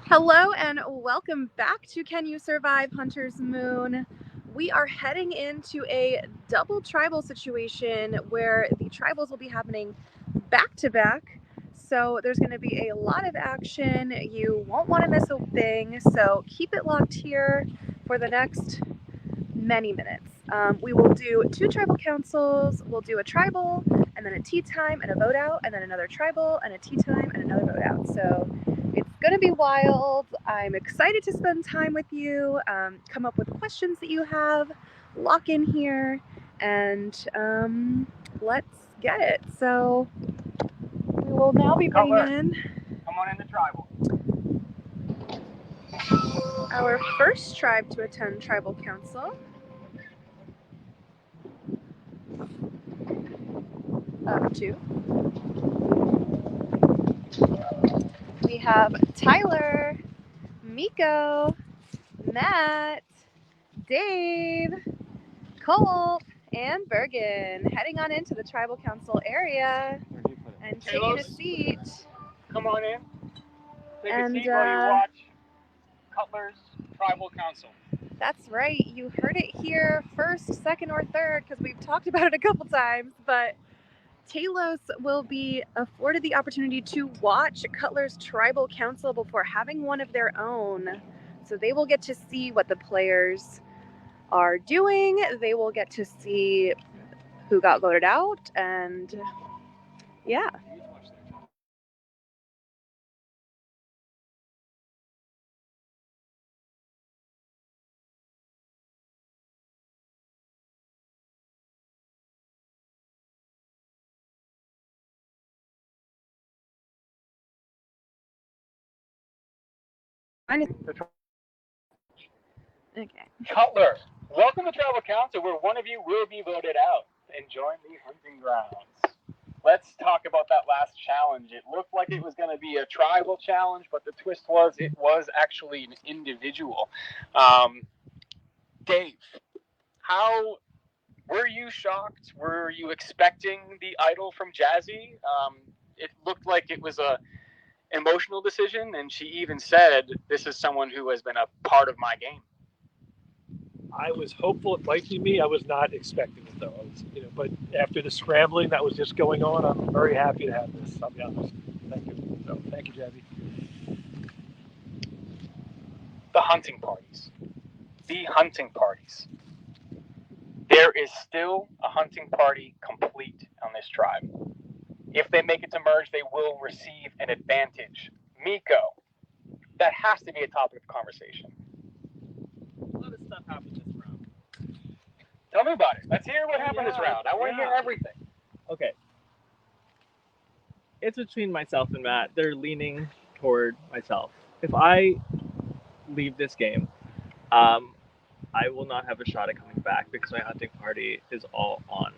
Hello and welcome back to Can You Survive Hunter's Moon? We are heading into a double tribal situation where the tribals will be happening back to back. So there's going to be a lot of action. You won't want to miss a thing. So keep it locked here for the next many minutes. We will do two tribal councils. We'll do a tribal and then a tea time and a vote out, and then another tribal and a tea time and another vote out. So it's going to be wild. I'm excited to spend time with you, come up with questions that you have, lock in here, and let's get it. So we will now be bringing in. Come on into tribal. Our first tribe to attend tribal council. Up to. We have Tyler, Miko, Matt, Dave, Colt, and Bergen heading on into the tribal council area and taking a seat. Come on in. Take a seat while you watch Cutler's Tribal Council. That's right. You heard it here first, second, or third because we've talked about it a couple times, but Talos will be afforded the opportunity to watch Cutler's Tribal Council before having one of their own. So they will get to see what the players are doing. They will get to see who got voted out, and yeah. Okay. Cutler, welcome to Tribal Council, where one of you will be voted out and join the hunting grounds. Let's talk about that last challenge. It looked like it was going to be a tribal challenge, but the twist was it was actually an individual. Dave, how were you shocked? Were you expecting the idol from Jazzy? It looked like it was a emotional decision, and she even said, "This is someone who has been a part of my game." I was hopeful it might be me. I was not expecting it though. But after the scrambling that was just going on, I'm very happy to have this. I'll be honest. Thank you. So thank you, Jazzy. The hunting parties. The hunting parties. There is still a hunting party complete on this tribe. If they make it to merge, they will receive an advantage. Miko, that has to be a topic of conversation. A lot of stuff happened this round. Tell me about it. Let's hear what happened this round. I want to hear everything. Okay. It's between myself and Matt. They're leaning toward myself. If I leave this game, I will not have a shot at coming back because my hunting party is all on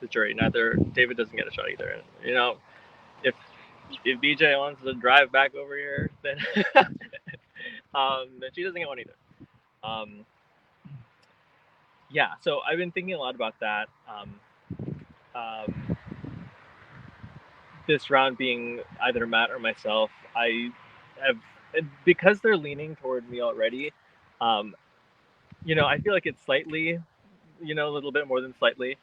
the jury. David doesn't get a shot either. If BJ wants to drive back over here, then then she doesn't get one either. Yeah, so I've been thinking a lot about that. This round being either Matt or myself, I have, because they're leaning toward me already. I feel like it's slightly, a little bit more than slightly.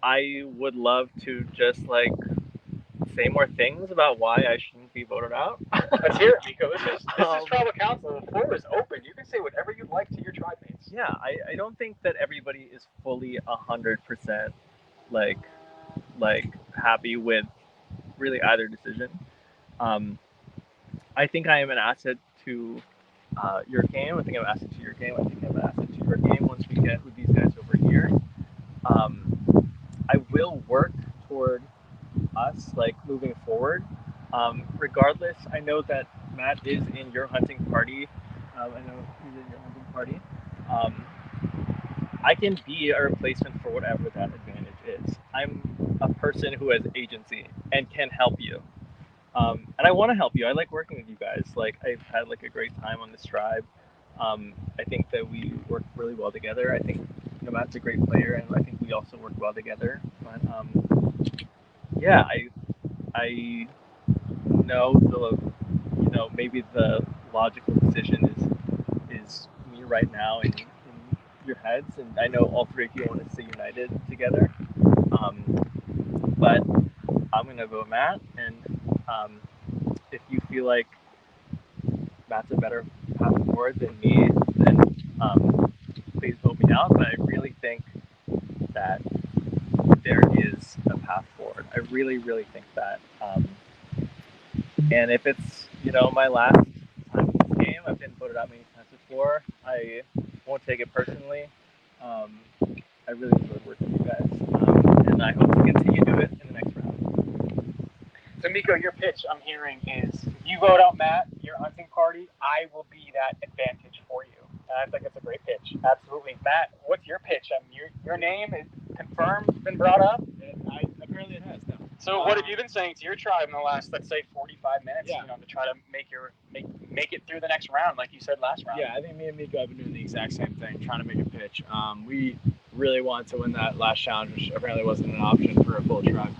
I would love to just say more things about why I shouldn't be voted out. Let's hear it, Miko. This is tribal council. The floor is open. You can say whatever you'd like to your tribe mates. Yeah, I don't think that everybody is fully 100% happy with really either decision. I think I am an asset to your game. I think I'm an asset to your game. I think I'm an asset to your game once we get with these guys over here. I will work toward us moving forward. Regardless, I know that Matt is in your hunting party. I know he's in your hunting party. I can be a replacement for whatever that advantage is. I'm a person who has agency and can help you. And I want to help you. I like working with you guys. I've had a great time on this tribe. I think that we work really well together. I think Matt's a great player, and I think we also work well together. But yeah, I know maybe the logical decision is me right now in your heads, and I know all three of you want to stay united together. But I'm gonna vote Matt, and if you feel like Matt's a better path forward than me, then please vote me out. But I really think that there is a path forward. I really, really think that. And if it's my last time in this game, I've been voted out many times before. I won't take it personally. I really enjoyed working with you guys, and I hope to continue to do it in the next round. So Miko, your pitch I'm hearing is if you vote out Matt, your hunting party, I will be that advantage for you. And I think that's a great pitch. Absolutely. Matt, what's your pitch? Your name is confirmed, been brought up? Apparently it has now. So what have you been saying to your tribe in the last, let's say, 45 minutes, Yeah. To try to make it through the next round, like you said last round? Yeah, I think me and Miko have been doing the exact same thing, trying to make a pitch. We really wanted to win that last challenge, which apparently wasn't an option for a full tribe,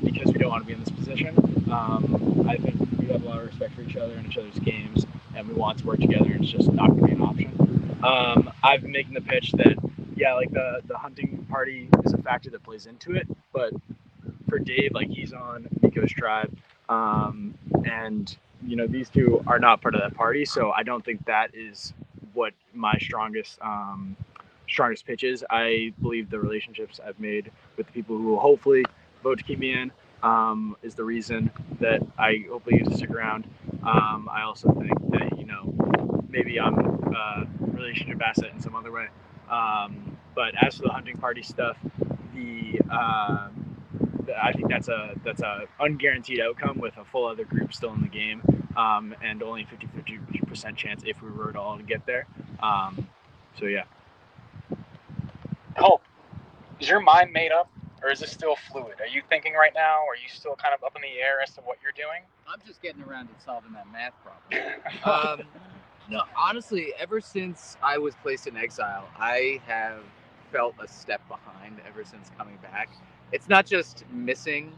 because we don't want to be in this position. I think we have a lot of respect for each other and each other's games, and we want to work together, and it's just not going to be an option. I've been making the pitch that, like the hunting party is a factor that plays into it, but for Dave, like he's on Miko's tribe, and these two are not part of that party, so I don't think that is what my strongest pitch is. I believe the relationships I've made with the people who will hopefully vote to keep me in is the reason that I hopefully get to stick around. I also think that maybe I'm a relationship asset in some other way. But as for the hunting party stuff, I think that's a unguaranteed outcome with a full other group still in the game, and only 50% chance if we were to all get there. So yeah. Hope, is your mind made up, or is it still fluid? Are you thinking right now, or are you still kind of up in the air as to what you're doing? I'm just getting around to solving that math problem. No, honestly, ever since I was placed in exile, I have felt a step behind ever since coming back. It's not just missing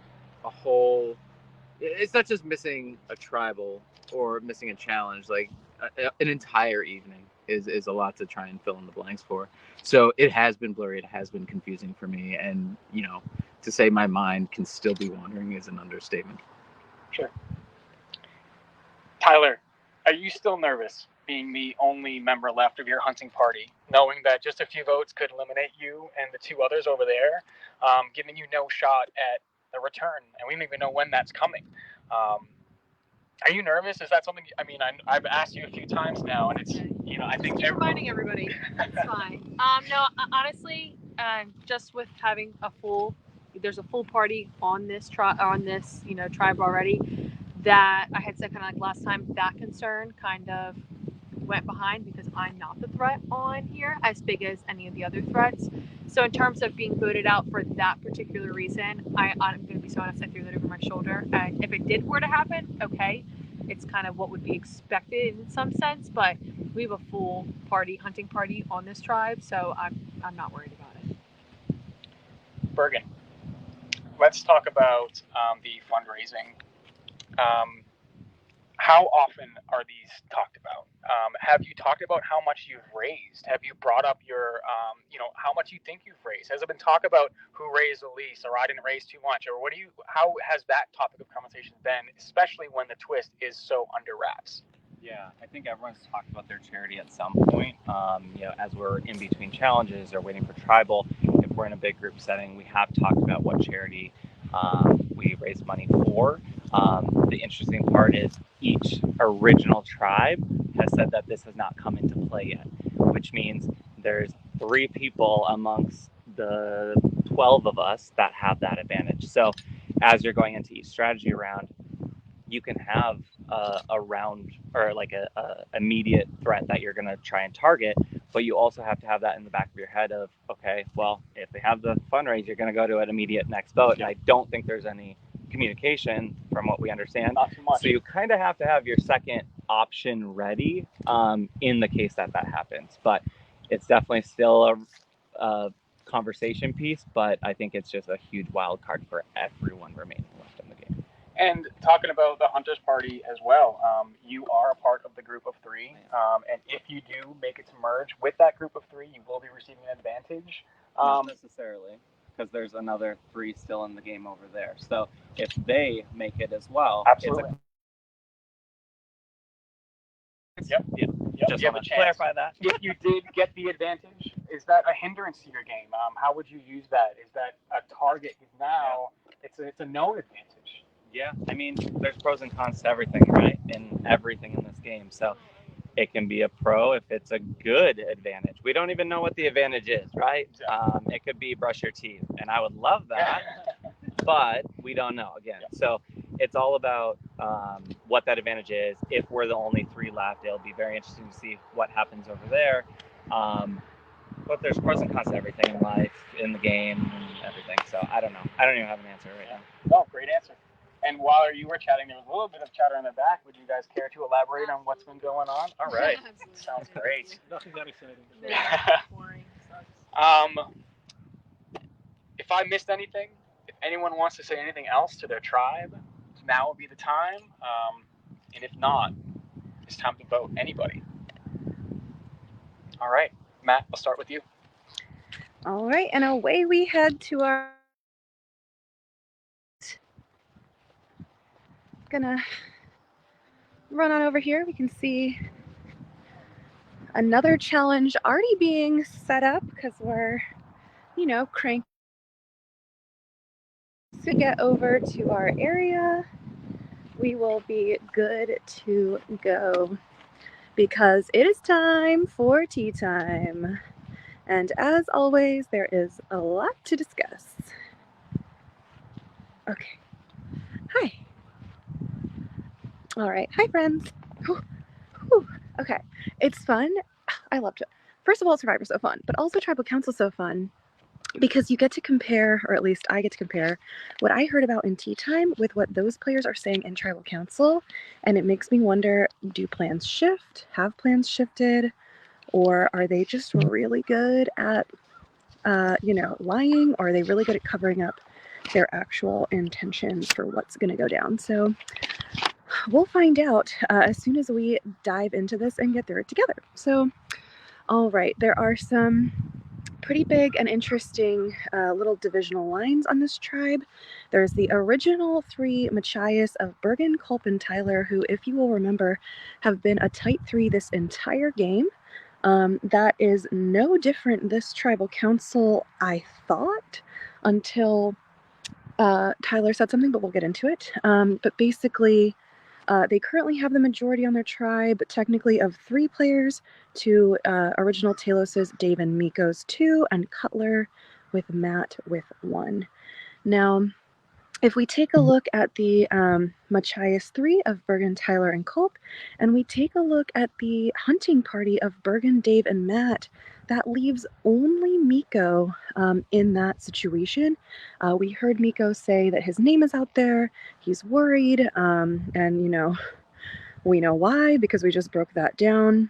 it's not just missing a tribal or missing a challenge. Like an entire evening is a lot to try and fill in the blanks for. So it has been blurry. It has been confusing for me. And, to say my mind can still be wandering is an understatement. Sure. Tyler, are you still nervous being the only member left of your hunting party, knowing that just a few votes could eliminate you and the two others over there, giving you no shot at the return? And we don't even know when that's coming. Are you nervous? Is that something? I've asked you a few times now, and it's I think keep reminding everybody. It's fine. No, honestly, just with having there's a full party on this tribe already. That I had said kind of like last time, that concern kind of went behind because I'm not the threat on here as big as any of the other threats. So in terms of being voted out for that particular reason, I'm going to be so honest, I threw that over my shoulder. And if it were to happen, okay, it's kind of what would be expected in some sense. But we have a full hunting party on this tribe, so I'm not worried about it. Bergen, let's talk about the fundraising. How often are these talked about? Have you talked about how much you've raised? Have you brought up your, how much you think you've raised? Has it been talk about who raised the least, or I didn't raise too much, or how has that topic of conversation been, especially when the twist is so under wraps? Yeah, I think everyone's talked about their charity at some point. As we're in between challenges or waiting for tribal, if we're in a big group setting, we have talked about what charity we raise money for. The interesting part is each original tribe has said that this has not come into play yet, which means there's 3 people amongst the 12 of us that have that advantage. So as you're going into each strategy round, you can have a round or like a immediate threat that you're going to try and target, but you also have to have that in the back of your head of, okay, well, if they have the fundraise, you're going to go to an immediate next vote. And I don't think there's any communication from what we understand. Not too much. So you kind of have to have your second option ready in the case that happens. But it's definitely still a conversation piece, but I think it's just a huge wild card for everyone remaining left in the game. And talking about the Hunters Party as well, you are a part of the group of 3, and if you do make it to merge with that group of 3, you will be receiving an advantage. Not necessarily, because there's another 3 still in the game over there. So if they make it as well, Absolutely. Yep. Just You have want a to chance. clarify that. If you did get the advantage, is that a hindrance to your game? How would you use that? Is that a target? Because now it's a known advantage. Yeah, I mean, there's pros and cons to everything, right? In everything in this game. So it can be a pro if it's a good advantage. We don't even know what the advantage is, right? It could be brush your teeth, and I would love that, but we don't know again. So it's all about what that advantage is. If we're the only 3 left, it'll be very interesting to see what happens over there. But there's pros and cons to everything in life, in the game, and everything. So I don't know. I don't even have an answer right now. Oh, great answer. And while you were chatting, there was a little bit of chatter in the back. Would you guys care to elaborate on what's been going on? All right. Sounds great. Nothing that exciting. Boring. If I missed anything, if anyone wants to say anything else to their tribe, now would be the time. And if not, it's time to vote. Anybody? All right. Matt, I'll start with you. All right, and away we head to our... Gonna run on over here. We can see another challenge already being set up because we're, cranked to get over to our area. We will be good to go because it is time for tea time. And as always, there is a lot to discuss. Okay. Hi. All right. Hi, friends. Whew. Okay. It's fun. I loved it. First of all, Survivor's so fun, but also Tribal Council's so fun because you get to compare, or at least I get to compare, what I heard about in Tea Time with what those players are saying in Tribal Council, and it makes me wonder, do plans shift? Have plans shifted? Or are they just really good at, lying? Or are they really good at covering up their actual intentions for what's going to go down? So we'll find out as soon as we dive into this and get through it together. So, all right, there are some pretty big and interesting little divisional lines on this tribe. There's the original 3 Machias of Bergen, Culp, and Tyler, who, if you will remember, have been a tight 3 this entire game. That is no different this tribal council, I thought, until Tyler said something, but we'll get into it. But basically, they currently have the majority on their tribe, technically of 3 players, to original Talos's Dave and Miko's 2, and Cutler with Matt with 1. Now, if we take a look at the Machias 3 of Bergen, Tyler, and Culp, and we take a look at the hunting party of Bergen, Dave, and Matt, that leaves only Miko in that situation. We heard Miko say that his name is out there, he's worried, and we know why, because we just broke that down.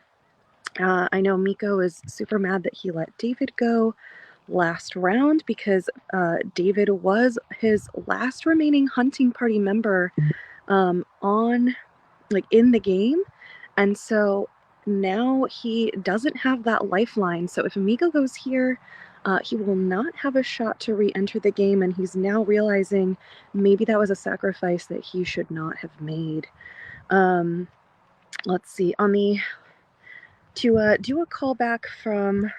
I know Miko is super mad that he let David go last round because David was his last remaining hunting party member in the game, and so now he doesn't have that lifeline. So if Miko goes here, he will not have a shot to re-enter the game, and he's now realizing maybe that was a sacrifice that he should not have made. Let's see, to do a callback from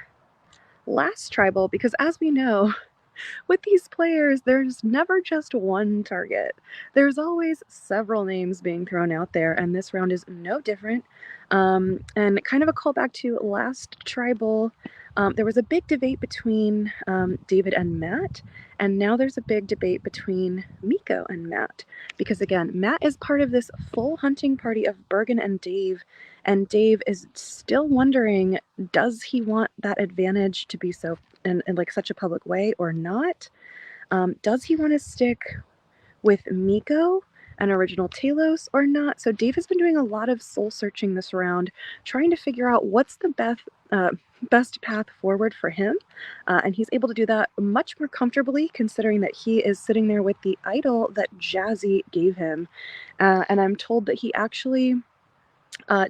last tribal, because as we know, with these players, there's never just one target. There's always several names being thrown out there, and this round is no different. And kind of a callback to last tribal, there was a big debate between David and Matt, and now there's a big debate between Miko and Matt, because again, Matt is part of this full hunting party of Bergen and Dave is still wondering, does he want that advantage to be so in like such a public way or not? Does he want to stick with Miko an original Talos or not. So Dave has been doing a lot of soul searching this round, trying to figure out what's the best path forward for him. And he's able to do that much more comfortably, considering that he is sitting there with the idol that Jazzy gave him. And I'm told that he actually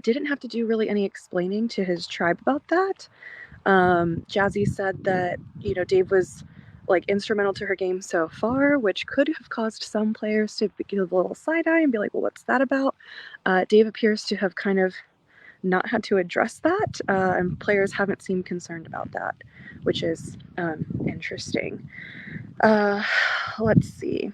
didn't have to do really any explaining to his tribe about that. Jazzy said that, Dave was like instrumental to her game so far, which could have caused some players to give a little side eye and be like, well, what's that about? Dave appears to have kind of not had to address that, and players haven't seemed concerned about that, which is interesting. Let's see.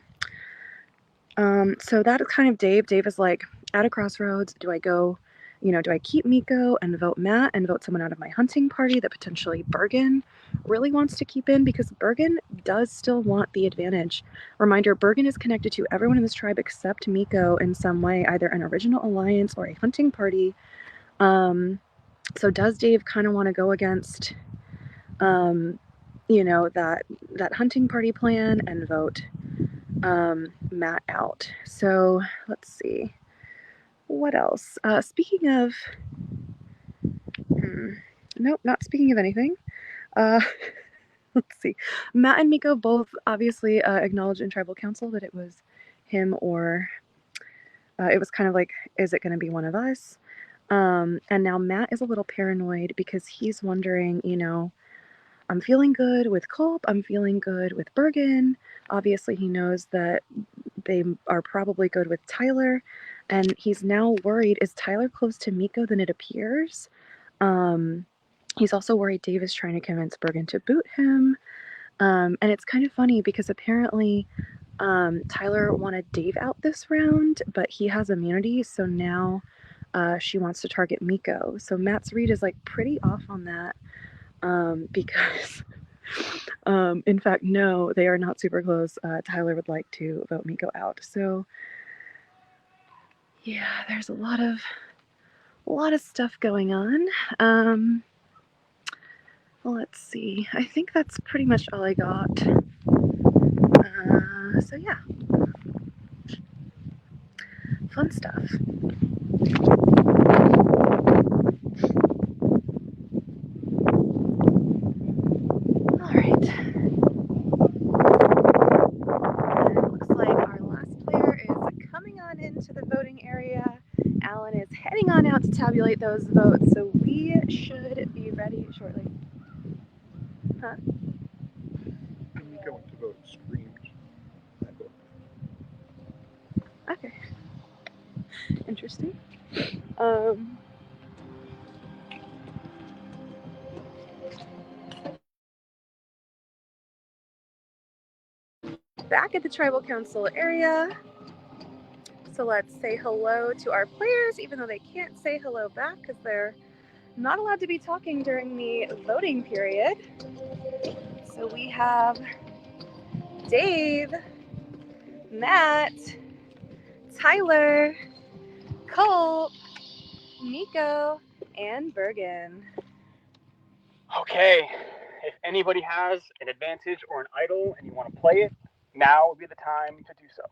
So that is kind of Dave. Dave is like at a crossroads. Do I go, do I keep Miko and vote Matt and vote someone out of my hunting party that potentially Bergen really wants to keep in, because Bergen does still want the advantage. Reminder, Bergen is connected to everyone in this tribe except Miko in some way, either an original alliance or a hunting party. So does Dave kind of want to go against, that hunting party plan and vote Matt out? So let's see. What else? Speaking of, nope, not speaking of anything. Let's see. Matt and Miko both obviously acknowledged in Tribal Council that it was him or it was kind of like, is it going to be one of us? And now Matt is a little paranoid because he's wondering, I'm feeling good with Culp, I'm feeling good with Bergen. Obviously, he knows that they are probably good with Tyler, and he's now worried, is Tyler close to Miko than it appears? He's also worried Dave is trying to convince Bergen to boot him. And it's kind of funny because apparently Tyler wanted Dave out this round, but he has immunity, so now she wants to target Miko. So Matt's read is like pretty off on that, because in fact, no, they are not super close. Tyler would like to vote Miko out. So yeah, there's a lot of stuff going on. Let's see. I think that's pretty much all I got. So yeah, fun stuff. All right. It looks like our last player is coming on into the voting area. Alan is heading on out to tabulate those votes, so we should be ready shortly. Huh? You going to vote screamed. Okay. Interesting. Back at the Tribal Council area. So let's say hello to our players, even though they can't say hello back because they're not allowed to be talking during the voting period. So we have Dave, Matt, Tyler, Culp, Miko, and Bergen. Okay, if anybody has an advantage or an idol and you want to play it, now would be the time to do so.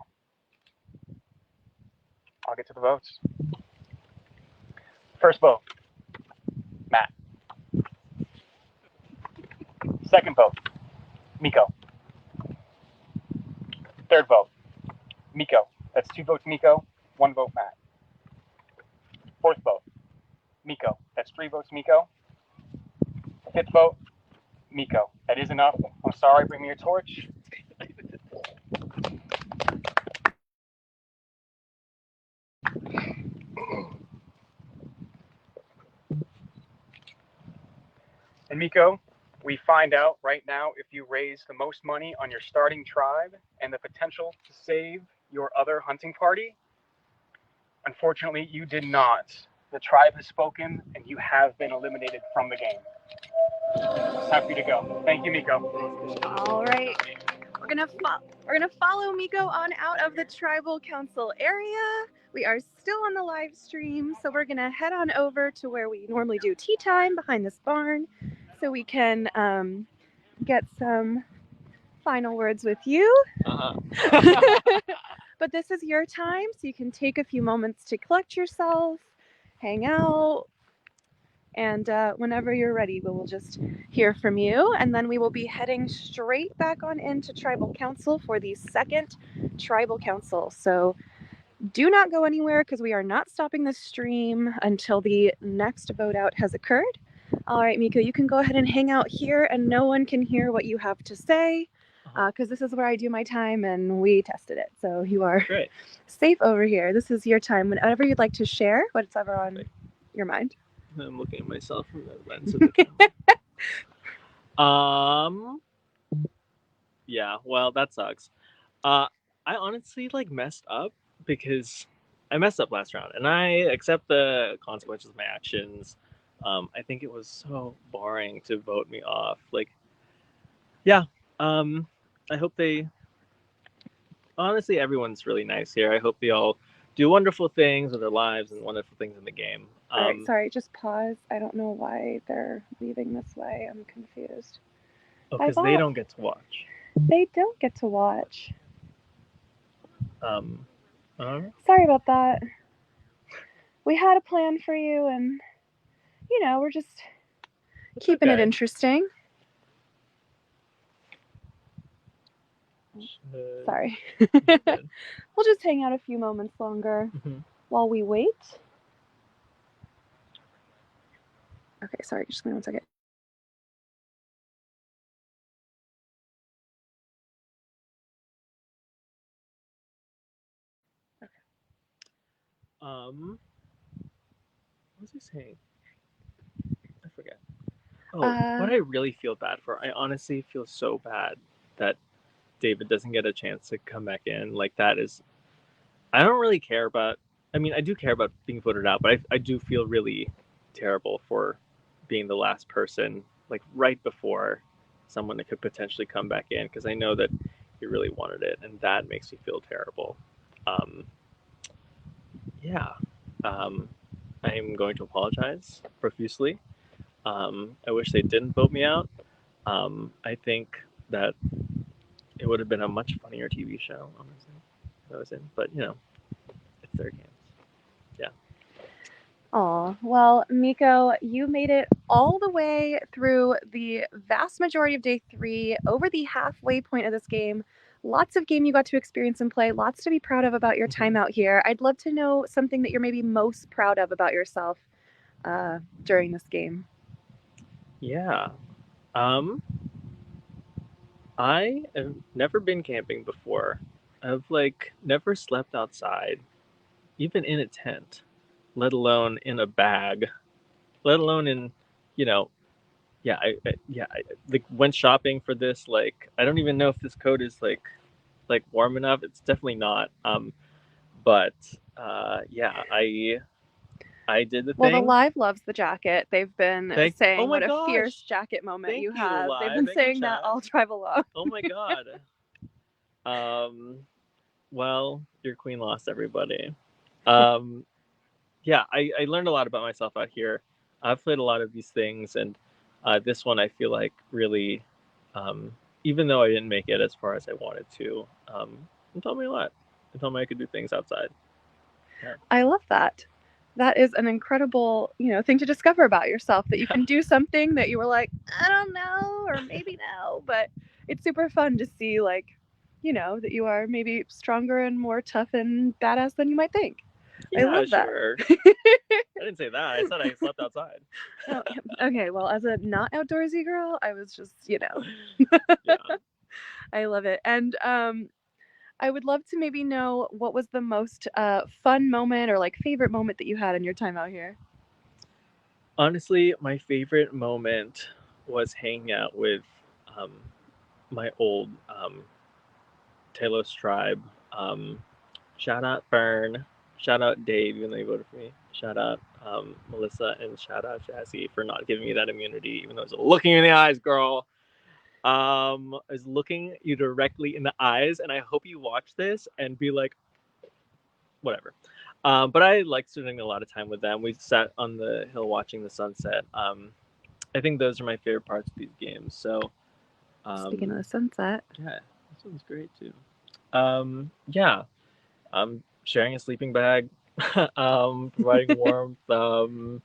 I'll get to the votes. First vote, Matt. Second vote, Miko. Third vote, Miko. That's 2 votes Miko, 1 vote Matt. Fourth vote, Miko. That's 3 votes Miko. Fifth vote, Miko. That is enough. I'm sorry, bring me your torch. And Miko, we find out right now if you raise the most money on your starting tribe and the potential to save your other hunting party. Unfortunately, you did not. The tribe has spoken and you have been eliminated from the game. It's time for you to go. Thank you, Miko. All right. We're gonna follow Miko on out of the Tribal Council area. We are still on the live stream, so we're gonna head on over to where we normally do tea time behind this barn, so we can get some final words with you. But this is your time, so you can take a few moments to collect yourself, hang out, and whenever you're ready, we will just hear from you, and then we will be heading straight back on into Tribal Council for the second Tribal Council. So do not go anywhere because we are not stopping the stream until the next vote out has occurred. All right, Miko, you can go ahead and hang out here and no one can hear what you have to say because this is where I do my time and we tested it. So you are Great. safe over here. This is your time. Whenever you'd like to share whatever on your mind. I'm looking at myself from the lens of the camera. Yeah, well, that sucks. I honestly messed up because I messed up last round, and I accept the consequences of my actions. I think it was so boring to vote me off. I hope they. Honestly, everyone's really nice here. I hope they all do wonderful things with their lives and wonderful things in the game. All right, sorry, just pause. I don't know why they're leaving this way. I'm confused. Because they don't get to watch. They don't get to watch. Sorry about that. We had a plan for you, and we're just keeping it interesting. Sorry. We'll just hang out a few moments longer while we wait. Okay, sorry, just give me 1 second. Okay. What was I saying? I forget. What I really feel bad for, I honestly feel so bad that David doesn't get a chance to come back in. I don't really care about, I do care about being voted out, but I do feel really terrible for being the last person, right before someone that could potentially come back in, because I know that he really wanted it, and that makes me feel terrible. I'm going to apologize profusely. I wish they didn't vote me out. I think that it would have been a much funnier TV show, honestly, if I was in. But, it's their games. Yeah. Aw, well, Miko, you made it all the way through the vast majority of day 3, over the halfway point of this game. Lots of game you got to experience and play, lots to be proud of about your time out here. I'd love to know something that you're maybe most proud of about yourself during this game. Yeah. I have never been camping before. I've never slept outside, even in a tent, let alone in a bag, let alone in, I went shopping for this. I don't even know if this coat is warm enough. It's definitely not. I did the thing. Well, the Live loves the jacket. They've been saying what a fierce jacket moment Thank you you, have. Live. They've been Thank you, saying that chat. all drive along. Oh my god. Well, your queen lost, everybody. I learned a lot about myself out here. I've played a lot of these things, and this one I feel like really, even though I didn't make it as far as I wanted to, it taught me a lot. It taught me I could do things outside. Yeah. I love that. That is an incredible, thing to discover about yourself, that you can do something that you were like, I don't know, or maybe no, but it's super fun to see, that you are maybe stronger and more tough and badass than you might think. Yeah, I love that. Sure. I didn't say that. I said I slept outside. Oh, okay, well, as a not outdoorsy girl, I was just, Yeah. I love it. And I would love to maybe know what was the most fun moment or favorite moment that you had in your time out here. Honestly, my favorite moment was hanging out with my old Talos tribe. Shout out Fern. Shout out Dave, even though he voted for me. Shout out Melissa, and shout out Jazzy for not giving me that immunity, even though I was looking in the eyes, girl. I was looking you directly in the eyes, and I hope you watch this and be like, whatever. But I liked spending a lot of time with them. We sat on the hill watching the sunset. I think those are my favorite parts of these games. So, speaking of the sunset, yeah, this one's great too. Yeah, Sharing a sleeping bag, providing warmth,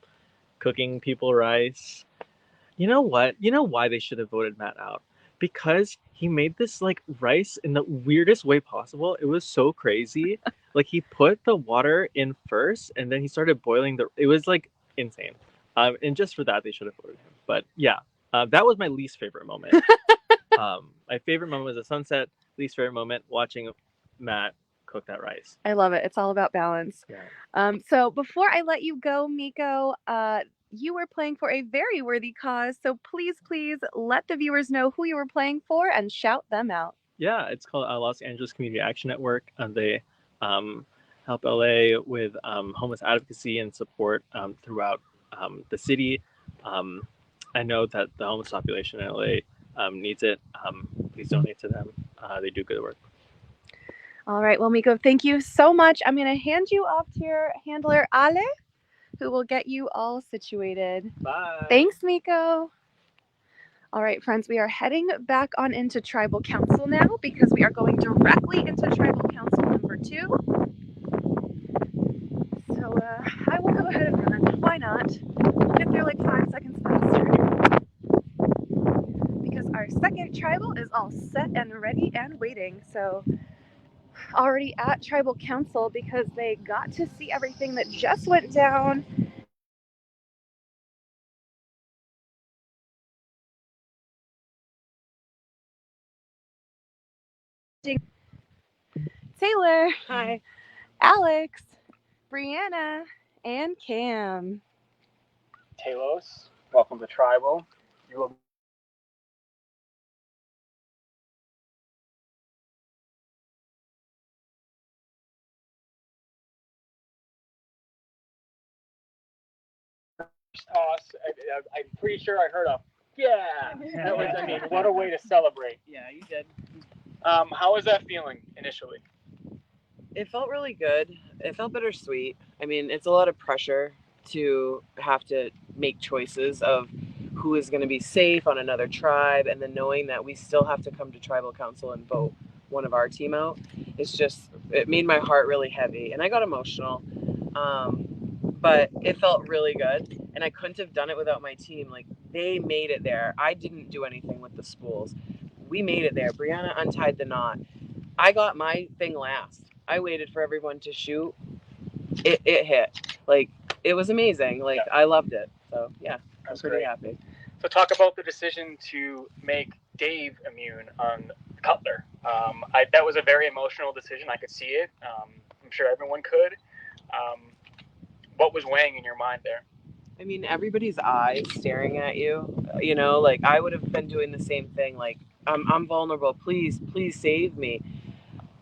cooking people rice. You know what? You know why they should have voted Matt out? Because he made this like rice in the weirdest way possible. It was so crazy. Like he put the water in first, and then he started boiling the. It was like insane. And just for that, they should have voted him. But yeah, that was my least favorite moment. My favorite moment was the sunset. Least favorite moment watching Matt cook that rice. I love it. It's all about balance. Yeah. So before I let you go, Miko, you were playing for a very worthy cause. So please let the viewers know who you were playing for and shout them out. Yeah, it's called Los Angeles Community Action Network, and they help LA with homeless advocacy and support throughout the city. I know that the homeless population in LA needs it. Please donate to them. They do good work. All right. Well, Miko, thank you so much. I'm going to hand you off to your handler, Ale, who will get you all situated. Bye. Thanks, Miko. All right, friends, we are heading back on into Tribal Council now because we are going directly into Tribal Council number 2. So I will go ahead and run. Why not? We'll get there like 5 seconds faster. Because our second tribal is all set and ready and waiting. So already at Tribal Council because they got to see everything that just went down. Taylor. Hi. Alex. Brianna. And Cam. Talos, welcome to Tribal. You will toss. I'm pretty sure I heard a yeah. That was, I mean, what a way to celebrate. Yeah, you did. How was that feeling initially? It felt really good. It felt bittersweet. I mean, it's a lot of pressure to have to make choices of who is going to be safe on another tribe, and then knowing that we still have to come to Tribal Council and vote one of our team out. It made my heart really heavy, and I got emotional. But it felt really good, and I couldn't have done it without my team. Like, they made it there. I didn't do anything with the spools. We made it there. Brianna untied the knot. I got my thing last. I waited for everyone to shoot. It hit. Like, it was amazing. Like, yeah. I loved it. So yeah, I'm pretty happy. So talk about the decision to make Dave immune on Cutler. That was a very emotional decision. I could see it. I'm sure everyone could. What was weighing in your mind there? I mean, everybody's eyes staring at you. You know, like, I would have been doing the same thing. Like, I'm vulnerable. Please save me.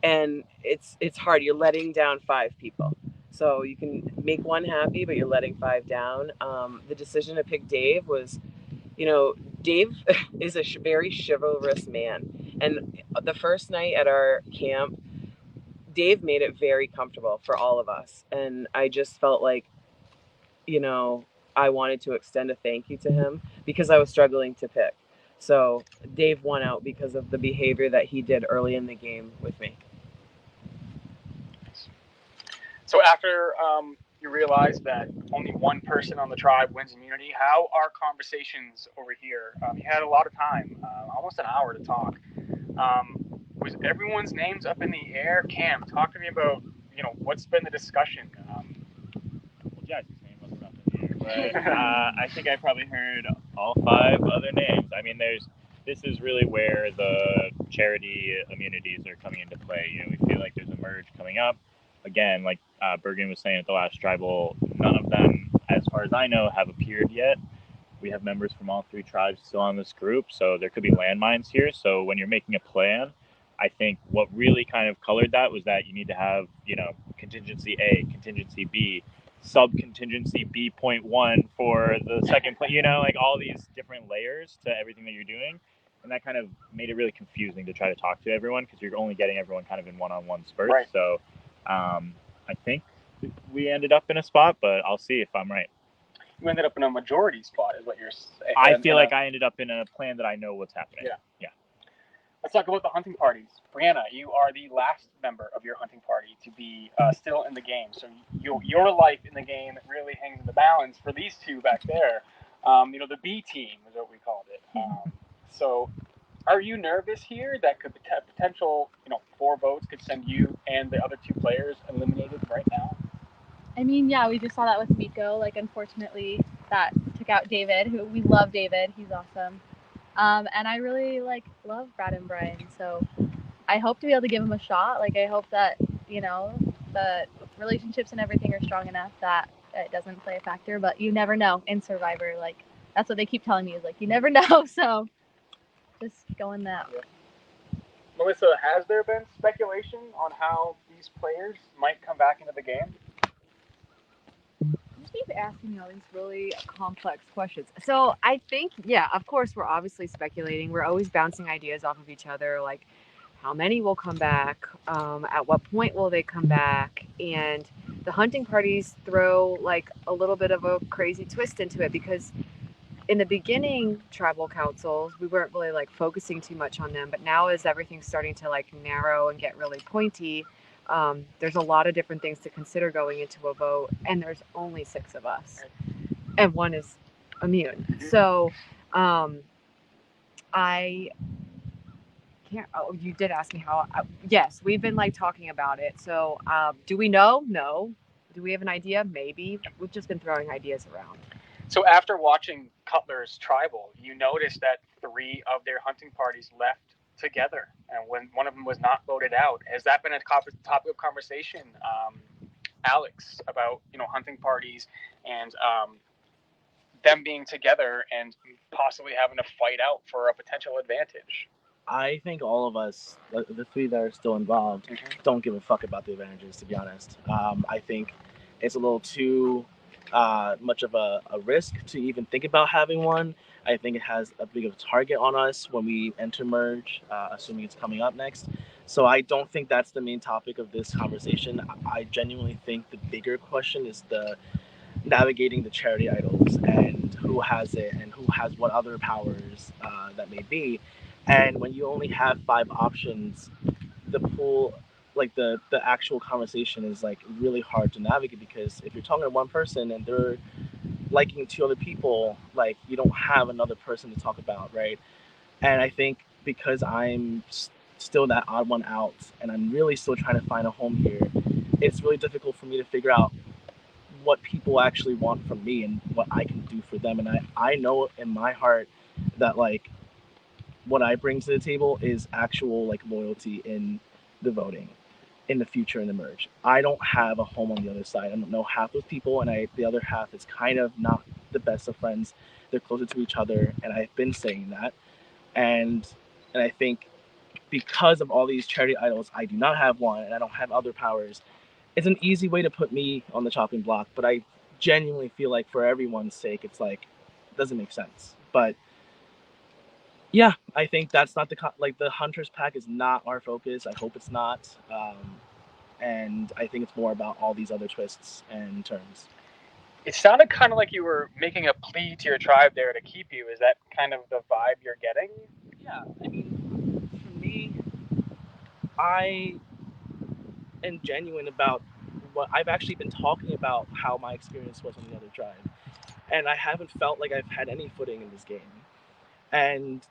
And it's hard. You're letting down 5 people. So you can make one happy, but you're letting 5 down. The decision to pick Dave was, you know, Dave is a very chivalrous man. And the first night at our camp, Dave made it very comfortable for all of us. And I just felt like, you know, I wanted to extend a thank you to him because I was struggling to pick. So Dave won out because of the behavior that he did early in the game with me. So after you realize that only one person on the tribe wins immunity, how are conversations over here? You had a lot of time, almost an hour to talk. Was everyone's names up in the air? Cam, talk to me about, you know, what's been the discussion? Well, Jackie's name wasn't up in the air, but I think I probably heard all 5 other names. I mean, this is really where the charity immunities are coming into play. You know, we feel like there's a merge coming up. Again, like Bergen was saying at the last tribal, none of them, as far as I know, have appeared yet. We have members from all 3 tribes still on this group, so there could be landmines here. So when you're making a plan, I think what really kind of colored that was that you need to have, you know, contingency A, contingency B, sub-contingency B.1 for the second plan, you know, like all these different layers to everything that you're doing. And that kind of made it really confusing to try to talk to everyone because you're only getting everyone kind of in one-on-one spurts. Right. So I think we ended up in a spot, but I'll see if I'm right. You ended up in a majority spot is what you're saying. I feel like I ended up in a plan that I know what's happening. Yeah. let's talk about the hunting parties. Brianna, you are the last member of your hunting party to be still in the game. So your life in the game really hangs in the balance for these two back there. The B team is what we called it. So are you nervous here that could potential 4 votes could send you and the other 2 players eliminated right now? I mean, yeah, we just saw that with Miko. Like, unfortunately, that took out David, who we love David. He's awesome. And I really, love Brad and Brian. So I hope to be able to give him a shot. Like, I hope that, the relationships and everything are strong enough that it doesn't play a factor. But you never know in Survivor. Like, that's what they keep telling me is, you never know. So just going that. Yeah. Melissa, has there been speculation on how these players might come back into the game? You keep asking me all these really complex questions. So I think, yeah, of course, we're obviously speculating. We're always bouncing ideas off of each other, like how many will come back, at what point will they come back, and the hunting parties throw a little bit of a crazy twist into it because in the beginning tribal councils we weren't really focusing too much on them, but now as everything's starting to narrow and get really pointy, there's a lot of different things to consider going into a vote, and there's only 6 of us and 1 is immune. So I can't. Oh, you did ask me how. Yes, we've been talking about it. So do we know? No. Do we have an idea? Maybe. We've just been throwing ideas around. So after watching Cutler's Tribal, you noticed that 3 of their hunting parties left together, and when one of them was not voted out. Has that been a topic of conversation, Alex, about hunting parties and them being together and possibly having to fight out for a potential advantage? I think all of us, the 3 that are still involved, don't give a fuck about the advantages, to be honest. I think it's a little too much of a risk to even think about having one. I think it has a big of a target on us when we enter merge, assuming it's coming up next. So I don't think that's the main topic of this conversation. I genuinely think the bigger question is the navigating the charity idols and who has it and who has what other powers that may be. And when you only have 5 options, the pool, the actual conversation is really hard to navigate, because if you're talking to one person and they're liking 2 other people, you don't have another person to talk about, right? And I think because I'm still that odd one out and I'm really still trying to find a home here, it's really difficult for me to figure out what people actually want from me and what I can do for them. And I know in my heart that what I bring to the table is actual loyalty in the voting, in the future in the merge. I don't have a home on the other side. I don't know half those people, and the other half is kind of not the best of friends. They're closer to each other, and I've been saying that. And I think because of all these charity idols, I do not have one, and I don't have other powers. It's an easy way to put me on the chopping block, but I genuinely feel for everyone's sake, it's it doesn't make sense. But yeah, I think that's not the Hunters pack is not our focus. I hope it's not. And I think it's more about all these other twists and turns. It sounded kind of like you were making a plea to your tribe there to keep you. Is that kind of the vibe you're getting? Yeah, I mean, for me, I am genuine about what I've actually been talking about, how my experience was on the other tribe. And I haven't felt like I've had any footing in this game. And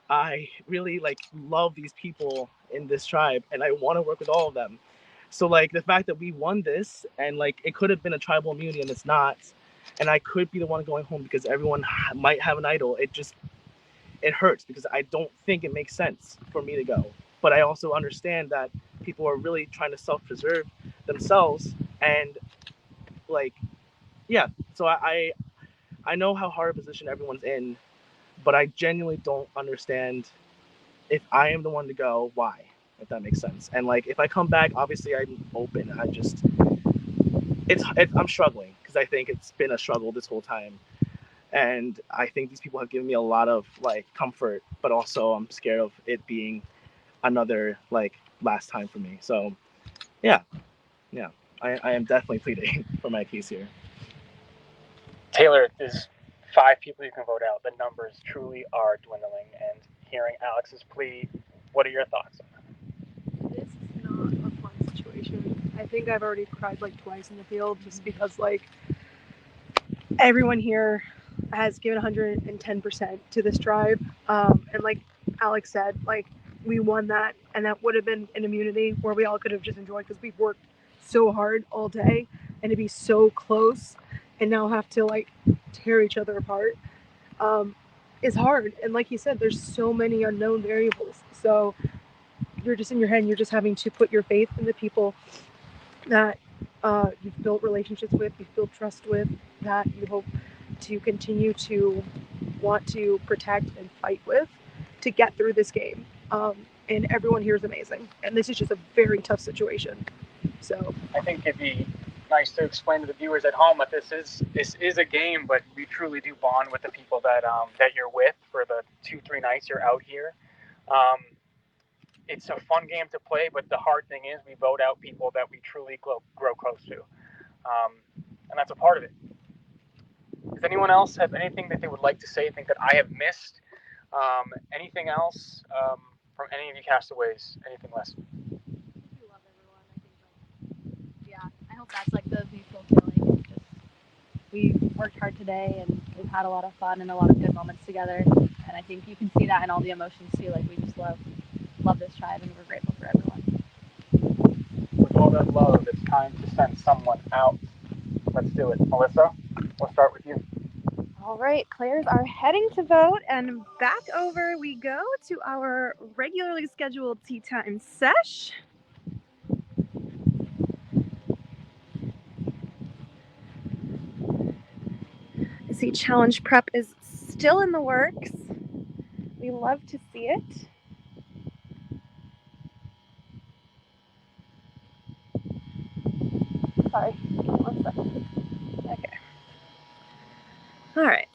I really love these people in this tribe, and I want to work with all of them. So the fact that we won this, and it could have been a tribal immunity and it's not, and I could be the one going home because everyone might have an idol. It hurts because I don't think it makes sense for me to go. But I also understand that people are really trying to self-preserve themselves, and yeah. So I know how hard a position everyone's in, but I genuinely don't understand if I am the one to go, why, if that makes sense. And if I come back, obviously I'm open. I'm struggling because I think it's been a struggle this whole time. And I think these people have given me a lot of comfort, but also I'm scared of it being another last time for me. So yeah, I am definitely pleading for my case here. Taylor, there's 5 people you can vote out. The numbers truly are dwindling, and hearing Alex's plea What are your thoughts? This is not a fun situation. I think I've already cried like twice in the field just because like everyone here has given 110% to this tribe. And like Alex said, like we won that, and that would have been an immunity where we all could have just enjoyed because we've worked so hard all day, and to be so close and now have to like tear each other apart is hard. And like you said, there's so many unknown variables. So you're just in your head and you're just having to put your faith in the people that you've built relationships with, you've built trust with, that you hope to continue to want to protect and fight with to get through this game. And everyone here is amazing. And this is just a very tough situation. So I think it'd be nice to explain to the viewers at home that this is a game, but we truly do bond with the people that that you're with for the 2-3 nights you're out here. It's a fun game to play, but the hard thing is we vote out people that we truly grow close to, and that's a part of it. Does anyone else have anything that they would like to say, think that I have missed? Anything else from any of you castaways? Anything less? We love everyone. I think, like, yeah, I hope that's like the mutual feeling. It's just we worked hard today and we've had a lot of fun and a lot of good moments together. And I think you can see that in all the emotions too. Like we just love this tribe and we're grateful for everyone. With all that love, it's time to send someone out. Let's do it. Melissa, we'll start with you. All right, players are heading to vote, and back over we go to our regularly scheduled tea time sesh. I see challenge prep is still in the works. We love to see it. Sorry, give me 1 second. Okay. All right.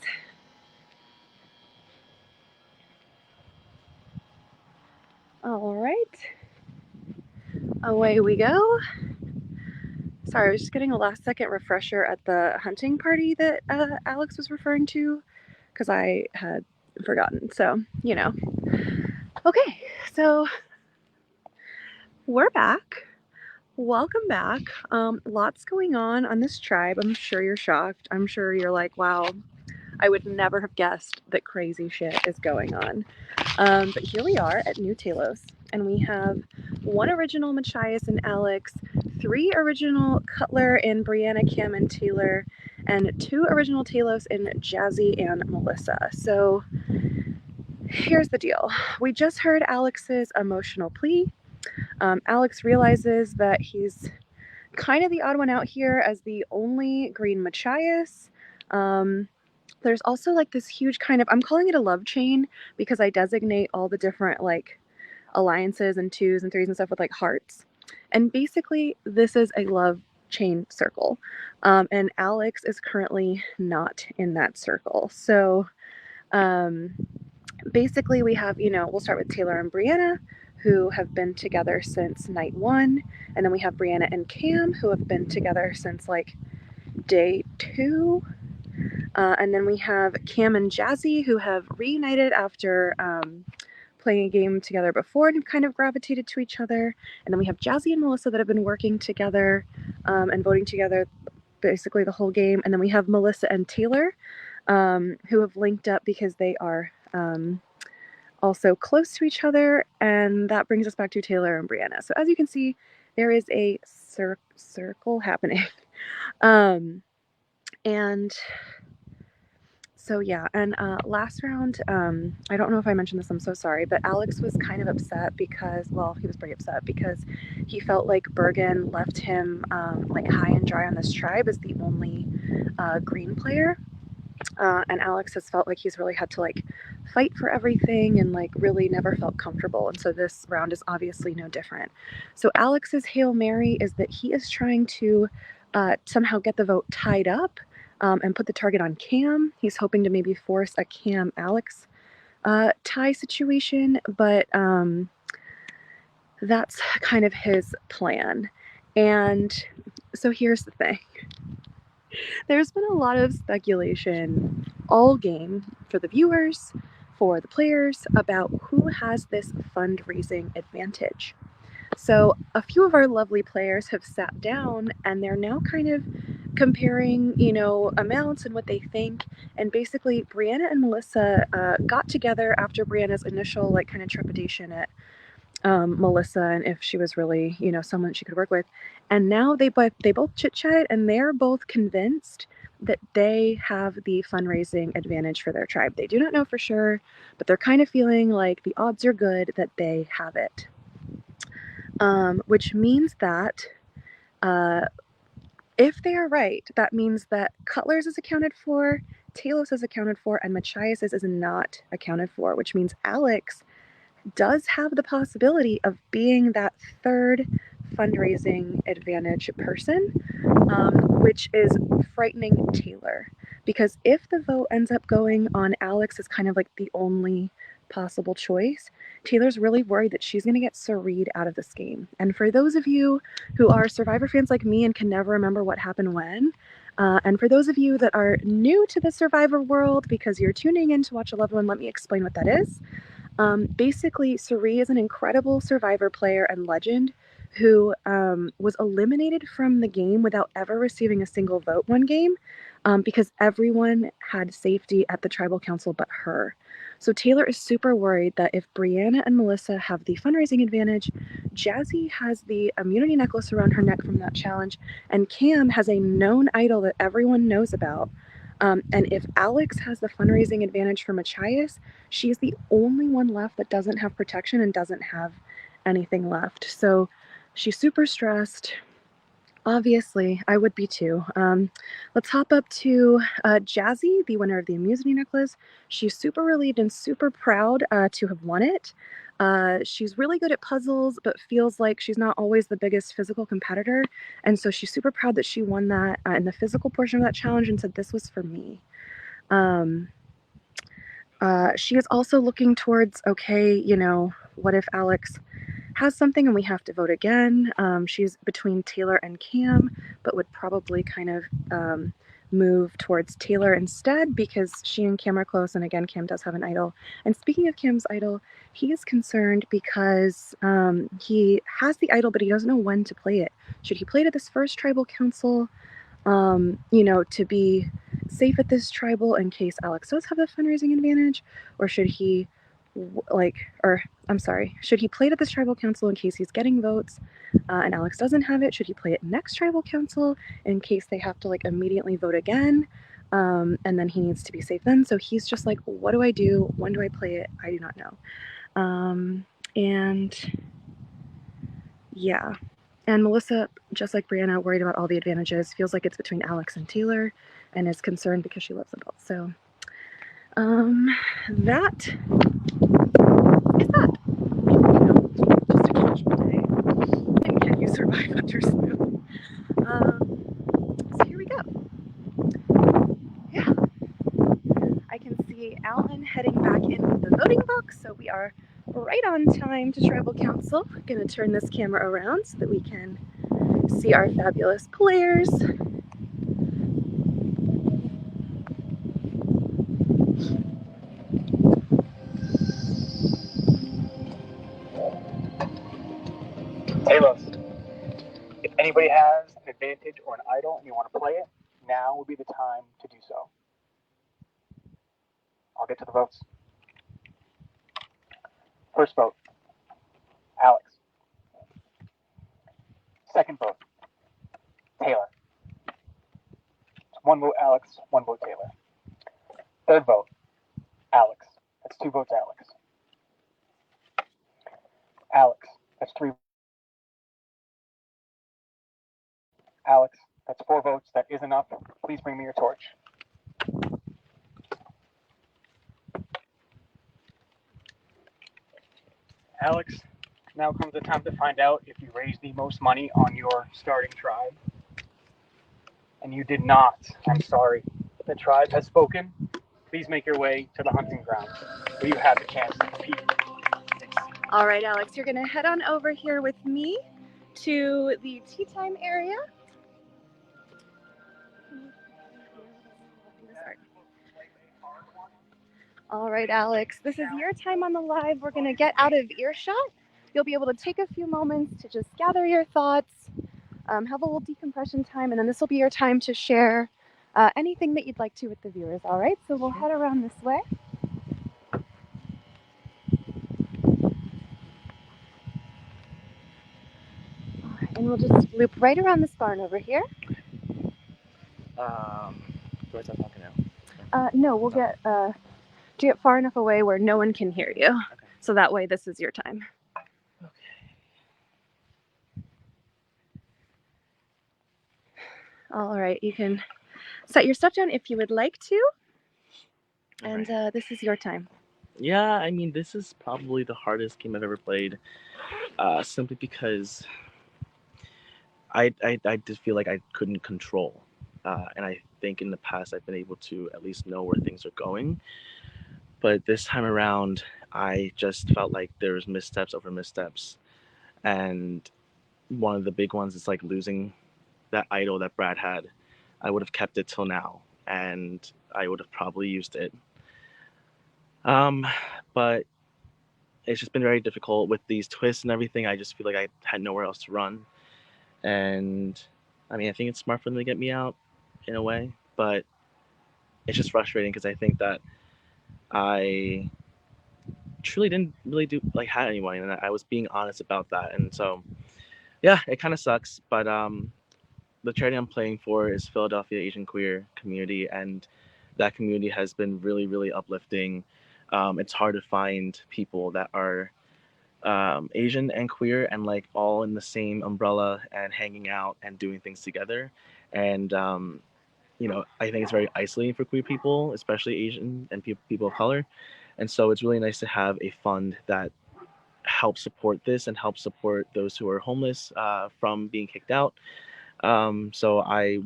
All right. Away we go. Sorry, I was just getting a last second refresher at the hunting party that Alex was referring to because I had forgotten. So, you know. Okay, so we're back. Welcome back. Lots going on this tribe. I'm sure you're shocked. I'm sure you're like, wow, I would never have guessed that crazy shit is going on. But here we are at New Talos, and we have 1 original Machias and Alex, 3 original Cutler in Brianna, Cam, and Taylor, and 2 original Talos in Jazzy and Melissa. So here's the deal. We just heard Alex's emotional plea. Alex realizes that he's kind of the odd one out here as the only green Machias. There's also like this huge kind of, I'm calling it a love chain because I designate all the different like alliances and 2s and 3s and stuff with like hearts. And basically this is a love chain circle. And Alex is currently not in that circle. So basically we have, you know, we'll start with Taylor and Brianna, who have been together since night 1. And then we have Brianna and Cam, who have been together since like day 2. And then we have Cam and Jazzy, who have reunited after playing a game together before and have kind of gravitated to each other. And then we have Jazzy and Melissa that have been working together and voting together basically the whole game. And then we have Melissa and Taylor, who have linked up because they are also close to each other. And that brings us back to Taylor and Brianna. So as you can see, there is a circle happening. And so yeah, and last round, I don't know if I mentioned this, I'm so sorry, but Alex was kind of upset because, well, he was pretty upset because he felt like Bergen left him like high and dry on this tribe as the only green player. And Alex has felt like he's really had to like fight for everything and like really never felt comfortable. And so this round is obviously no different. So Alex's Hail Mary is that he is trying to somehow get the vote tied up and put the target on Cam. He's hoping to maybe force a Cam-Alex tie situation, but that's kind of his plan. And so here's the thing. There's been a lot of speculation all game for the viewers, for the players about who has this fundraising advantage. So a few of our lovely players have sat down and they're now kind of comparing, amounts and what they think. And basically, Brianna and Melissa got together after Brianna's initial kind of trepidation at Melissa and if she was really, someone she could work with. And now they both chit-chatted and they're both convinced that they have the fundraising advantage for their tribe. They do not know for sure, but they're kind of feeling like the odds are good that they have it. Which means that if they are right, that means that Cutler's is accounted for, Talos is accounted for, and Machias is not accounted for, which means Alex does have the possibility of being that third fundraising advantage person, which is frightening Taylor. Because if the vote ends up going on Alex as kind of like the only possible choice, Taylor's really worried that she's going to get Sareed out of this game. And for those of you who are Survivor fans like me and can never remember what happened when, and for those of you that are new to the Survivor world because you're tuning in to watch a loved one, let me explain what that is. Basically, Sareed is an incredible Survivor player and legend who was eliminated from the game without ever receiving a single vote one game because everyone had safety at the tribal council but her. So Taylor is super worried that if Brianna and Melissa have the fundraising advantage, Jazzy has the immunity necklace around her neck from that challenge, and Cam has a known idol that everyone knows about. And if Alex has the fundraising advantage for Machias, she's the only one left that doesn't have protection and doesn't have anything left. So she's super stressed. Obviously, I would be too. Let's hop up to Jazzy, the winner of the immunity necklace. She's super relieved and super proud to have won it. She's really good at puzzles, but feels like she's not always the biggest physical competitor. And so she's super proud that she won that in the physical portion of that challenge and said, "This was for me." She is also looking towards, okay, what if Alex has something and we have to vote again? She's between Taylor and Cam, but would probably kind of move towards Taylor instead because she and Cam are close, and again, Cam does have an idol. And speaking of Cam's idol, he is concerned because he has the idol, but he doesn't know when to play it. Should he play it at this first tribal council, to be safe at this tribal in case Alex does have the fundraising advantage, or should he should he play it at this tribal council in case he's getting votes and Alex doesn't have it? Should he play it next tribal council in case they have to immediately vote again? And then he needs to be safe then. So he's just like, what do I do? When do I play it? I do not know. And yeah. And Melissa, just like Brianna, worried about all the advantages, feels like it's between Alex and Taylor and is concerned because she loves them both. So that is that. Just a casual day. And can you survive Hunter's Moon? So here we go. Yeah. I can see Alan heading back in with the voting book, so we are right on time to tribal council. I'm gonna turn this camera around so that we can see our fabulous players. Talos, if anybody has an advantage or an idol and you want to play it, now would be the time to do so. I'll get to the votes. First vote, Alex. Second vote, Taylor. One vote Alex, one vote Taylor. Third vote, Alex. That's 2 votes Alex. Alex, that's 3. Alex, that's 4 votes. That is enough. Please bring me your torch. Alex, now comes the time to find out if you raised the most money on your starting tribe. And you did not. I'm sorry. The tribe has spoken. Please make your way to the hunting ground where you have the chance to compete. All right, Alex, you're going to head on over here with me to the tea time area. All right, Alex, this is your time on the live. We're going to get out of earshot. You'll be able to take a few moments to just gather your thoughts, have a little decompression time, and then this will be your time to share anything that you'd like to with the viewers. All right, so we'll head around this way. All right, and we'll just loop right around this barn over here. Do I start talking now? No, we'll get far enough away where no one can hear you. Okay. So that way this is your time. Okay. All right, you can set your stuff down if you would like to. And this is your time. Yeah, I mean, this is probably the hardest game I've ever played, simply because I just feel like I couldn't control. And I think in the past I've been able to at least know where things are going. But this time around, I just felt like there was missteps over missteps. And one of the big ones is like losing that idol that Brad had. I would have kept it till now, and I would have probably used it. But it's just been very difficult with these twists and everything. I just feel like I had nowhere else to run. And I mean, I think it's smart for them to get me out in a way, but it's just frustrating because I think that I truly didn't really have anyone, and I was being honest about that. And so, yeah, it kind of sucks, but the charity I'm playing for is Philadelphia Asian Queer Community, and that community has been really, really uplifting. It's hard to find people that are Asian and queer and like all in the same umbrella and hanging out and doing things together. And I think it's very isolating for queer people, especially Asian and people of color. And so it's really nice to have a fund that helps support this and helps support those who are homeless from being kicked out. So I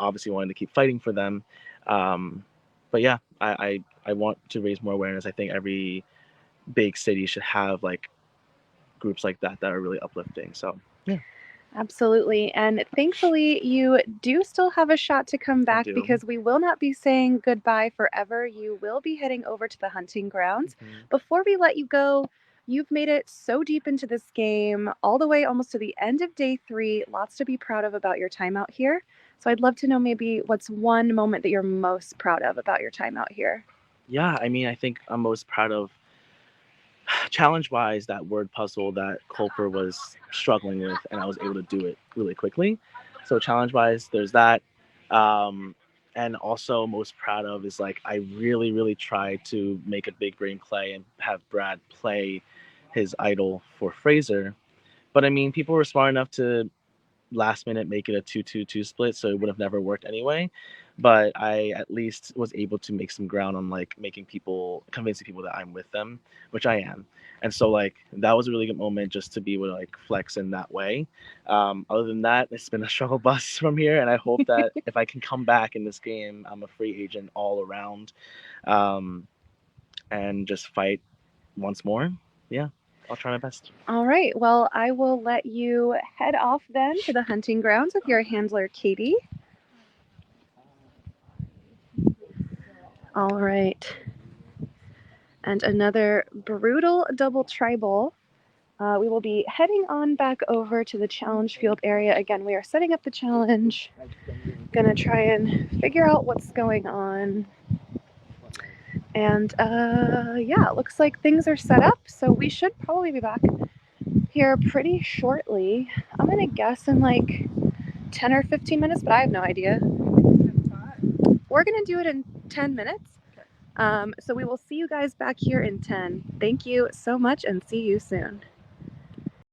obviously wanted to keep fighting for them. But yeah, I want to raise more awareness. I think every big city should have like groups like that are really uplifting. So yeah. Absolutely. And thankfully, you do still have a shot to come back because we will not be saying goodbye forever. You will be heading over to the hunting grounds. Mm-hmm. Before we let you go, you've made it so deep into this game, all the way almost to the end of day 3. Lots to be proud of about your time out here. So I'd love to know maybe what's one moment that you're most proud of about your time out here. Yeah, I mean, I think I'm most proud of challenge-wise that word puzzle that Culper was struggling with, and I was able to do it really quickly. So challenge-wise, there's that. And also most proud of is like I really, really tried to make a big brain play and have Brad play his idol for Fraser. But I mean, people were smart enough to last minute make it a 2-2-2 split, so it would have never worked anyway. But I at least was able to make some ground on like convincing people that I'm with them, which I am. And so like that was a really good moment just to be able to like flex in that way. Other than that, it's been a struggle bus from here, and I hope that if I can come back in this game, I'm a free agent all around, and just fight once more. Yeah, I'll try my best. All right. Well, I will let you head off then to the hunting grounds with your handler, Katie. All right. And another brutal double tribal. We will be heading on back over to the challenge field area. Again, we are setting up the challenge. Gonna try and figure out what's going on. And yeah, it looks like things are set up. So we should probably be back here pretty shortly. I'm gonna guess in like 10 or 15 minutes, but I have no idea. We're gonna do it in 10 minutes. So we will see you guys back here in 10. Thank you so much and see you soon.